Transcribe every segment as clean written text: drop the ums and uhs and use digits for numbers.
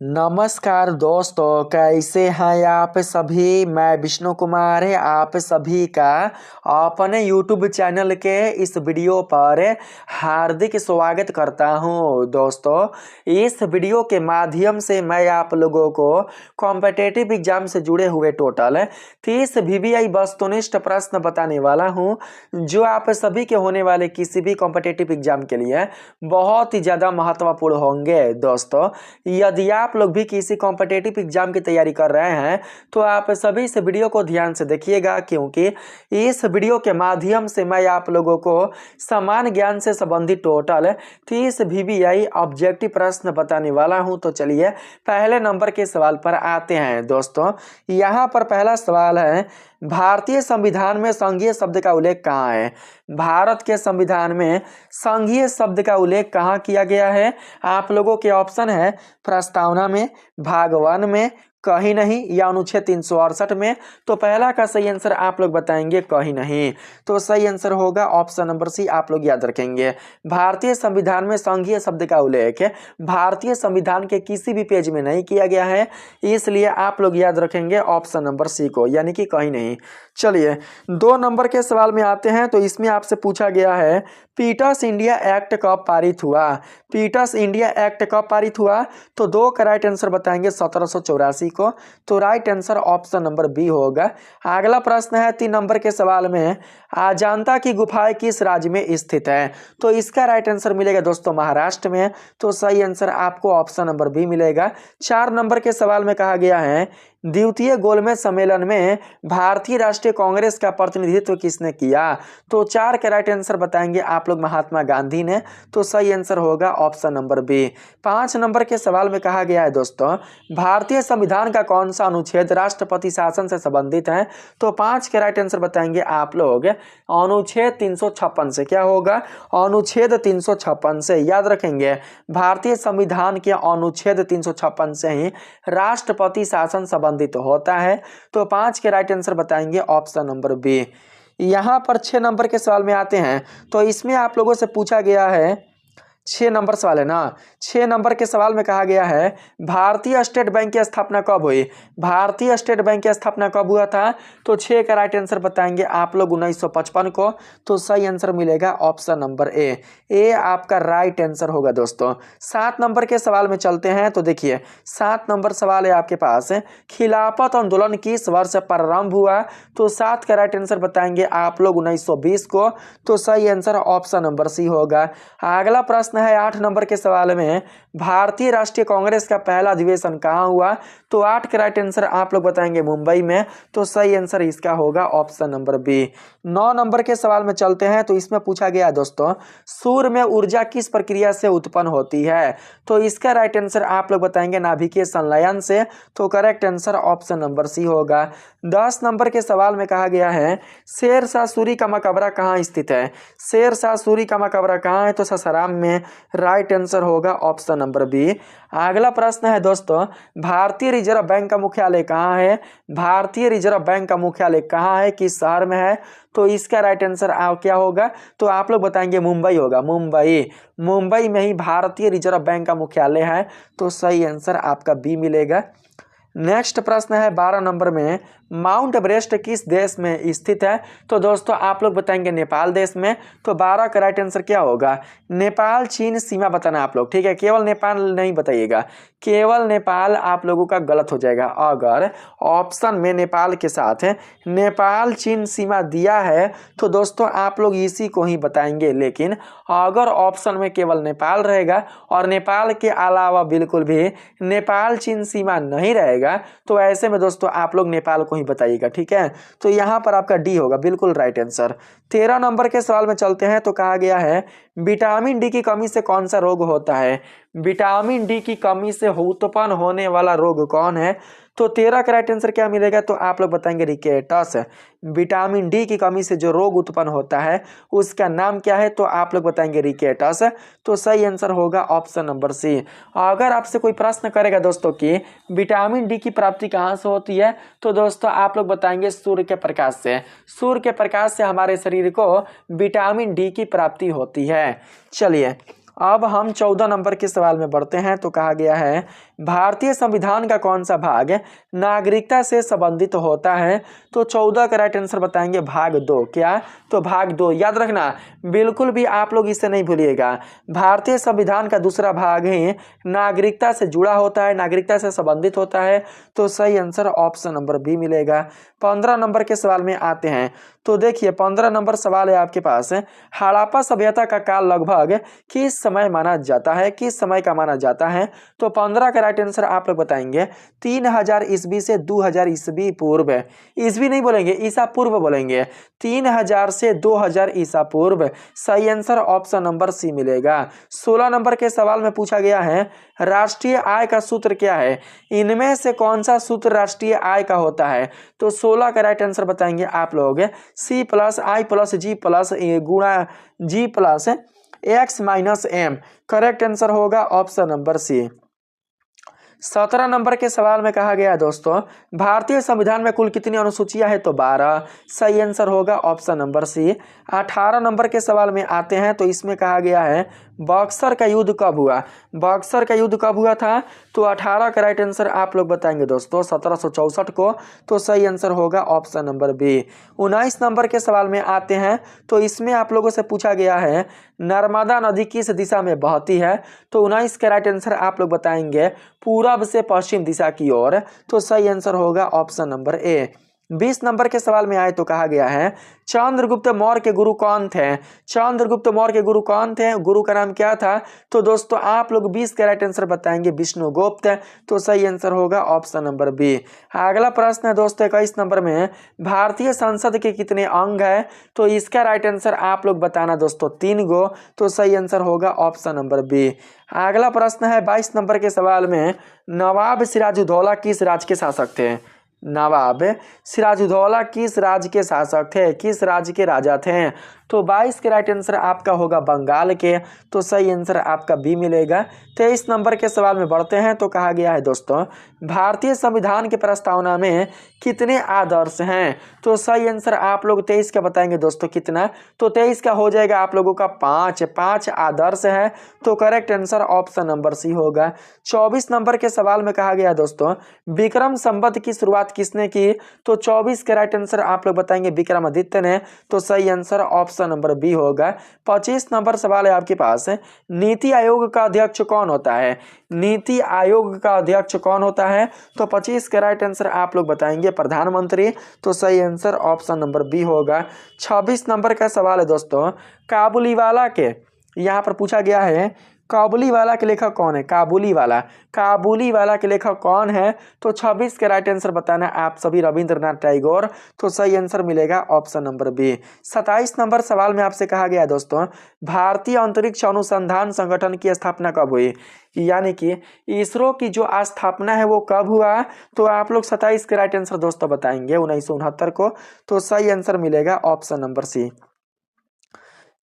नमस्कार दोस्तों, कैसे हैं आप सभी। मैं विष्णु कुमार है आप सभी का अपने YouTube चैनल के इस वीडियो पर हार्दिक स्वागत करता हूं। दोस्तों, इस वीडियो के माध्यम से मैं आप लोगों को कॉम्पिटिटिव एग्जाम से जुड़े हुए टोटल 30 VBI वस्तुनिष्ठ प्रश्न बताने वाला हूं, जो आप सभी के होने वाले किसी भी कॉम्पिटिटिव एग्जाम के लिए बहुत ही ज़्यादा महत्वपूर्ण होंगे। दोस्तों, यदि आप लोग भी किसी कॉम्पिटिटिव एग्जाम की तैयारी कर रहे हैं तो आप सभी इस वीडियो को ध्यान से देखिएगा, क्योंकि इस वीडियो के माध्यम से मैं आप लोगों को समान ज्ञान से संबंधित टोटल 30 VBI ऑब्जेक्टिव प्रश्न बताने वाला हूं। तो चलिए पहले नंबर के सवाल पर आते हैं। दोस्तों, यहाँ पर पहला सवाल है, भारतीय संविधान में संघीय शब्द का उल्लेख कहाँ है। भारत के संविधान में संघीय शब्द का उल्लेख कहाँ किया गया है। आप लोगों के ऑप्शन है प्रस्तावना में, भाग 1 में, कहीं नहीं, या अनुच्छेद 368 में। तो पहला का सही आंसर आप लोग बताएंगे कहीं नहीं। तो सही आंसर होगा ऑप्शन नंबर सी। आप लोग याद रखेंगे, भारतीय संविधान में संघीय शब्द का उल्लेख भारतीय संविधान के किसी भी पेज में नहीं किया गया है, इसलिए आप लोग याद रखेंगे ऑप्शन नंबर सी को, यानी कि कहीं नहीं। चलिए 2 नंबर के सवाल में आते हैं। तो इसमें आपसे पूछा गया है, पीटर्स इंडिया एक्ट कब पारित हुआ। पीटर्स इंडिया एक्ट कब पारित हुआ। तो 2 का राइट आंसर बताएंगे 1784 को। तो right answer option number B होगा। अगला प्रश्न है 3 नंबर के सवाल में, अजंता की गुफाएं किस राज्य में स्थित है। तो इसका राइट आंसर मिलेगा दोस्तों महाराष्ट्र में। तो सही आंसर आपको ऑप्शन नंबर बी मिलेगा। 4 नंबर के सवाल में कहा गया है, द्वितीय गोलमेज सम्मेलन में भारतीय राष्ट्रीय कांग्रेस का प्रतिनिधित्व किसने किया। तो 4 के राइट आंसर बताएंगे आप लोग महात्मा गांधी ने। तो सही आंसर होगा ऑप्शन नंबर बी। 5 नंबर के सवाल में कहा गया है दोस्तों, भारतीय संविधान का कौन सा अनुच्छेद राष्ट्रपति शासन से संबंधित है। तो 5 के राइट आंसर बताएंगे आप लोग अनुच्छेद 356 से। क्या होगा, अनुच्छेद 356 से। याद रखेंगे, भारतीय संविधान के अनुच्छेद 356 से ही राष्ट्रपति शासन संबंधित होता है। तो 5 के राइट आंसर बताएंगे ऑप्शन नंबर बी। यहाँ पर 6 नंबर के सवाल में आते हैं। तो इसमें आप लोगों से पूछा गया है, 6 नंबर सवाल है ना। 6 नंबर के सवाल में कहा गया है, भारतीय स्टेट बैंक की स्थापना कब हुई। भारतीय स्टेट बैंक की स्थापना कब हुआ था। तो 6 का राइट आंसर बताएंगे आप लोग 1955 को। तो सही आंसर मिलेगा ऑप्शन नंबर ए आपका राइट आंसर होगा दोस्तों। 7 नंबर के सवाल में चलते हैं। तो देखिए 7 नंबर सवाल है आपके पास, खिलाफत आंदोलन किस वर्ष प्रारंभ हुआ। तो 7 का राइट आंसर बताएंगे आप लोग 1920 को। तो सही आंसर ऑप्शन नंबर सी होगा। अगला प्रश्न है 8 नंबर के सवाल में, भारतीय राष्ट्रीय कांग्रेस का पहला अधिवेशन कहाँ हुआ। तो 8 का राइट आंसर आप लोग बताएंगे मुंबई में। तो सही आंसर इसका होगा ऑप्शन नंबर बी। 9 नंबर के सवाल में चलते हैं। तो इसमें पूछा गया दोस्तों, सूर्य में ऊर्जा किस प्रक्रिया से उत्पन्न होती है। तो इसका राइट आंसर आप लोग बताएंगे नाभिकीय संलयन से। तो correct answer option number C होगा। 10 नंबर के सवाल में कहा गया है, शेर शाह सूरी का मकबरा कहाँ स्थित है। शेर शाह सूरी का मकबरा कहाँ है। तो सासाराम में। राइट आंसर होगा ऑप्शन नंबर बी। अगला प्रश्न है दोस्तों, भारतीय रिजर्व बैंक का मुख्यालय कहाँ है। भारतीय रिजर्व बैंक का मुख्यालय कहाँ है, किस शहर में है। तो इसका राइट आंसर क्या होगा। तो आप लोग बताएंगे मुंबई होगा। मुंबई में ही भारतीय रिजर्व बैंक का मुख्यालय है। तो सही आंसर आपका बी मिलेगा। नेक्स्ट प्रश्न है 12 नंबर में, माउंट एवरेस्ट किस देश में स्थित है। तो दोस्तों आप लोग बताएंगे नेपाल देश में। तो 12 का राइट आंसर क्या होगा, नेपाल चीन सीमा बताना आप लोग, ठीक है। केवल नेपाल नहीं बताइएगा, केवल नेपाल आप लोगों का गलत हो जाएगा। अगर ऑप्शन में नेपाल के साथ नेपाल चीन सीमा दिया है तो दोस्तों आप लोग इसी को ही बताएंगे, लेकिन अगर ऑप्शन में केवल नेपाल रहेगा और नेपाल के अलावा बिल्कुल भी नेपाल चीन सीमा नहीं रहेगा, तो ऐसे में दोस्तों आप लोग नेपाल को ही बताइएगा, ठीक है। तो यहाँ पर आपका डी होगा बिल्कुल राइट आंसर। 13 नंबर के सवाल में चलते हैं। तो कहा गया है, विटामिन डी की कमी से कौन सा रोग होता है। विटामिन डी की कमी से उत्पन्न होने वाला रोग कौन है। तो 13 का राइट आंसर क्या मिलेगा। तो आप लोग बताएंगे रिकेटस। विटामिन डी की कमी से जो रोग उत्पन्न होता है उसका नाम क्या है। तो आप लोग बताएंगे रिकेटस। तो सही आंसर होगा ऑप्शन नंबर सी। अगर आपसे कोई प्रश्न करेगा दोस्तों कि विटामिन डी की प्राप्ति कहाँ से होती है, तो दोस्तों आप लोग बताएंगे सूर्य के प्रकाश से। सूर्य के प्रकाश से हमारे शरीर को विटामिन डी की प्राप्ति होती है। चलिए अब हम 14 नंबर के सवाल में बढ़ते हैं। तो कहा गया है, भारतीय संविधान का कौन सा भाग नागरिकता से संबंधित होता है? तो 14 का राइट आंसर बताएंगे भाग 2। क्या? तो भाग 2 याद रखना, बिल्कुल भी आप लोग इसे नहीं भूलिएगा। भारतीय संविधान का दूसरा भाग ही नागरिकता से जुड़ा होता है, नागरिकता से संबंधित होता है। तो सही आंसर ऑप्शन नंबर बी मिलेगा। 15 नंबर के सवाल में आते हैं। तो देखिए 15 नंबर सवाल है आपके पास, हड़प्पा सभ्यता का काल लगभग किस समय माना जाता है? किस समय का माना जाता है? तो 15 का राइट आंसर आप लोग बताएंगे 3000 ईस्वी से 2000 ईस्वी पूर्व। ईस्वी नहीं बोलेंगे, ईसा पूर्व बोलेंगे। 3000 से 2000 ईसा पूर्व। सही आंसर ऑप्शन नंबर सी मिलेगा। 16 नंबर के सवाल में पूछा गया है राष्ट्रीय आय का सूत्र क्या है? इनमें से कौन सा सूत्र राष्ट्रीय आय का होता है? तो 16 का राइट आंसर बताएंगे आप लोग C plus I plus G plus गुणा G plus X minus M. Correct answer होगा ऑप्शन नंबर सी। 17 नंबर के सवाल में कहा गया है दोस्तों भारतीय संविधान में कुल कितनी अनुसूचियां हैं? तो 12। सही आंसर होगा ऑप्शन नंबर सी। 18 नंबर के सवाल में आते हैं। तो इसमें कहा गया है बक्सर का युद्ध कब हुआ? बक्सर का युद्ध कब हुआ था? तो 18 का राइट आंसर आप लोग बताएंगे दोस्तों 1764 को। तो सही आंसर होगा ऑप्शन नंबर बी। 19 नंबर के सवाल में आते हैं। तो इसमें आप लोगों से पूछा गया है नर्मदा नदी किस दिशा में बहती है? तो 19 का राइट आंसर आप लोग बताएंगे पूरब से पश्चिम दिशा की ओर। तो सही आंसर होगा ऑप्शन नंबर ए। 20 नंबर के सवाल में आए तो कहा गया है चंद्रगुप्त मौर्य के गुरु कौन थे? चंद्रगुप्त मौर्य के गुरु कौन थे? गुरु का नाम क्या था? तो दोस्तों आप लोग 20 का राइट आंसर बताएंगे विष्णुगुप्त। तो सही आंसर होगा ऑप्शन नंबर बी। अगला प्रश्न है दोस्तों 21 नंबर में भारतीय संसद के कितने अंग है? तो इसका राइट आंसर आप लोग बताना दोस्तों 3 गो। तो सही आंसर होगा ऑप्शन नंबर बी। अगला प्रश्न है 22 नंबर के सवाल में नवाब सिराजुद्दौला किस राज्य के शासक थे? नवाब सिराजुद्दौला किस राज्य के शासक थे? किस राज्य के राजा थे? तो 22 के राइट आंसर आपका होगा बंगाल के। तो सही आंसर आपका बी मिलेगा। 23 नंबर के सवाल में बढ़ते हैं। तो कहा गया है दोस्तों भारतीय संविधान की प्रस्तावना में कितने आदर्श हैं? तो सही आंसर आप लोग 23 का बताएंगे दोस्तों कितना? तो 23 का हो जाएगा आप लोगों का 5 आदर्श है। तो correct answer option number C होगा। 24 नंबर के सवाल में कहा गया दोस्तों विक्रम संवत की शुरुआत किसने की? तो 24 के राइट आंसर आप लोग बताएंगे विक्रमादित्य ने। तो सही आंसर ऑप्शन नंबर बी होगा। 25 नंबर सवाल है आपके पास नीति आयोग का अध्यक्ष कौन होता है? नीति आयोग का अध्यक्ष कौन होता है? तो 25 का राइट आंसर आप लोग बताएंगे प्रधानमंत्री। तो सही आंसर ऑप्शन नंबर बी होगा। 26 नंबर का सवाल है दोस्तों काबुलीवाला के यहाँ पर पूछा गया है काबुलीवाला के लेखक कौन है? काबुलीवाला के लेखक कौन है? तो 26 के राइट आंसर बताना आप सभी रविंद्रनाथ टैगोर। तो सही आंसर मिलेगा ऑप्शन नंबर बी। 27 नंबर सवाल में आपसे कहा गया है दोस्तों भारतीय अंतरिक्ष अनुसंधान संगठन की स्थापना कब हुई? यानी कि इसरो की जो स्थापना है वो कब हुआ? तो आप लोग 27 के राइट आंसर दोस्तों बताएंगे 1969 को। तो सही आंसर मिलेगा ऑप्शन नंबर सी।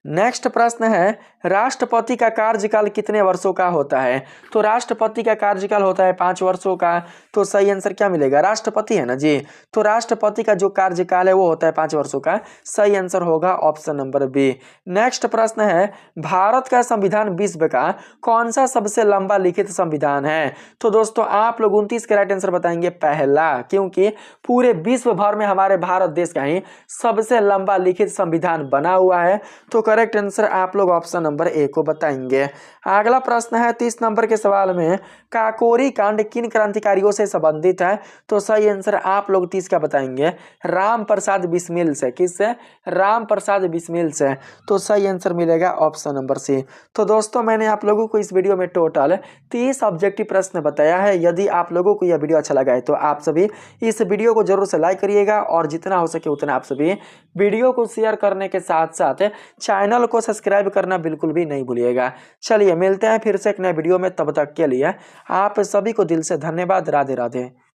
नेक्स्ट प्रश्न है राष्ट्रपति का कार्यकाल कितने वर्षों का होता है? तो राष्ट्रपति का कार्यकाल होता है 5 वर्षों का। तो सही आंसर क्या मिलेगा? राष्ट्रपति है ना जी। तो राष्ट्रपति का जो कार्यकाल है वो होता है 5 वर्षों का। सही आंसर होगा ऑप्शन नंबर बी। नेक्स्ट प्रश्न है भारत का संविधान विश्व का कौन सा सबसे लंबा लिखित संविधान है? तो दोस्तों आप लोग 29 के राइट आंसर बताएंगे पहला, क्योंकि पूरे विश्व भर में हमारे भारत देश का ही सबसे लंबा लिखित संविधान बना हुआ है। तो करेक्ट आंसर आप लोग ऑप्शन नंबर ए को बताएंगे। अगला प्रश्न है 30 नंबर के सवाल में काकोरी कांड किन क्रांतिकारियों से संबंधित है? तो सही आंसर आप लोग 30 का बताएंगे राम प्रसाद बिस्मिल से। किससे? राम प्रसाद बिस्मिल से। तो सही आंसर मिलेगा ऑप्शन नंबर सी। तो दोस्तों मैंने आप लोगों को इस वीडियो में टोटल 30 ऑब्जेक्टिव प्रश्न बताया है। यदि आप लोगों को यह वीडियो अच्छा लगा है तो आप सभी इस वीडियो को जरूर से लाइक करिएगा और जितना हो सके उतना आप सभी वीडियो को शेयर करने के साथ साथ चैनल को सब्सक्राइब करना बिल्कुल भी नहीं भूलिएगा। चलिए मिलते हैं फिर से एक नए वीडियो में, तब तक के लिए आप सभी को दिल से धन्यवाद। राधे राधे।